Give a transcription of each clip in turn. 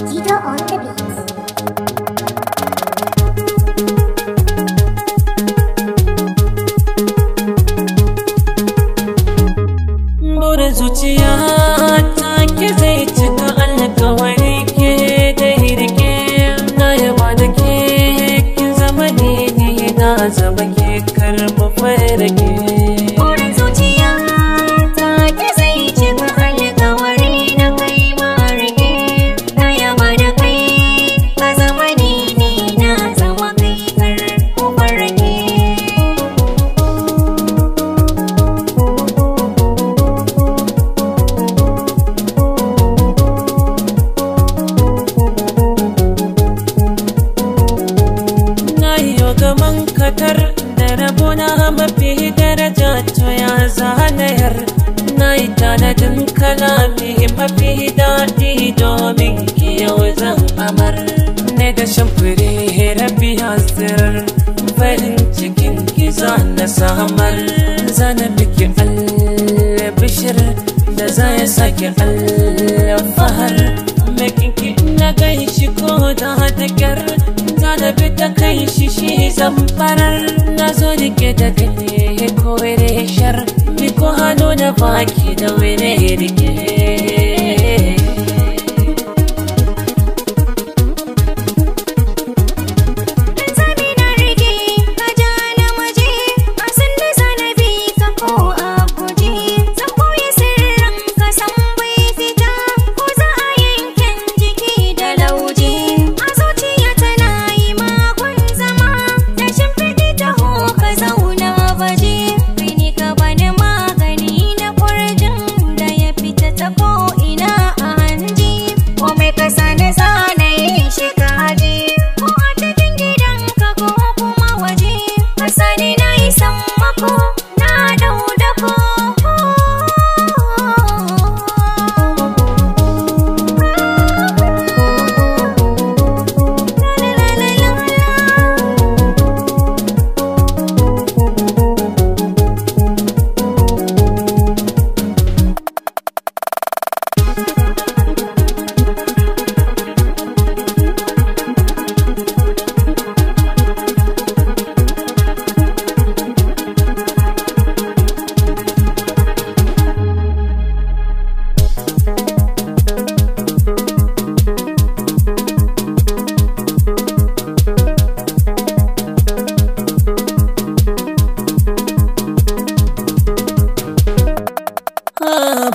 Tito on the beats. Burin zuciya ta ke zai cika alkawari ke da hirke na yaba da ke kin zama ne na zama ke karɓa farke. Burin zuciya ta ke zai cika alkawari na kai marike na yaba da kai ka zama ne na zama kai karɓa farke. Gaman katar da rabona mafi daraja to ya zanayar na yi tanadin kalami mafi daɗi domin ki yau zan amar ne da shamfure rabi hasirar farin cikin ki na samar zana miki albishir da za ya sake alfahar makinki na gaishi ko da kyar da bi ta kai shi zamfarar na zo rike da gane ko reshar mi ko hannu na baki da wani rike.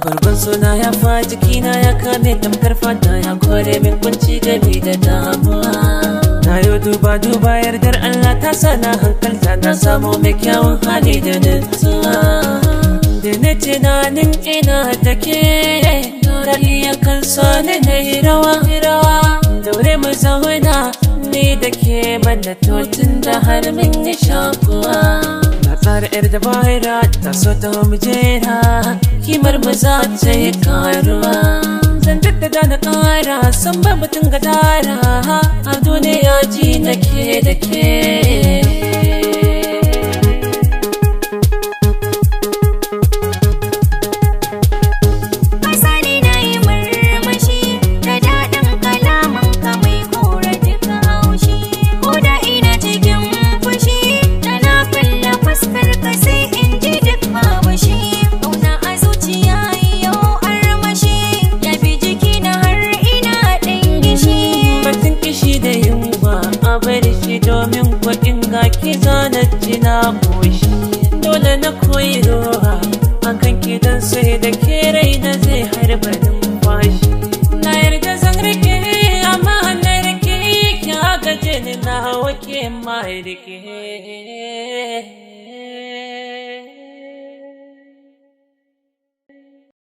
Barban suna ya fa jikina ya kame tamkar fata ya kore min kunci gami da damuwa. Na yi duba yardar Allah ta sana hankalta na samu mai kyawun hali da nutsuwa. Da na tunanin ina da ke daɗi ya kan sani na yi rawa. Daure mu zauna ni da ke banda totun da har min yi shakuwa. Tsara yar da bahira ta so ta mujera kimar mu za ta yi karuwa zan daddada na kara san ba mutum ga tara a duniya ji nake da ke. Domin kwaɗin gaki zana ji na koshi dole na koyi roha akan kidan sai da ke raina zai harba numfashi na yarda zan rike amma na rike kya gaje ni na wake ma rike.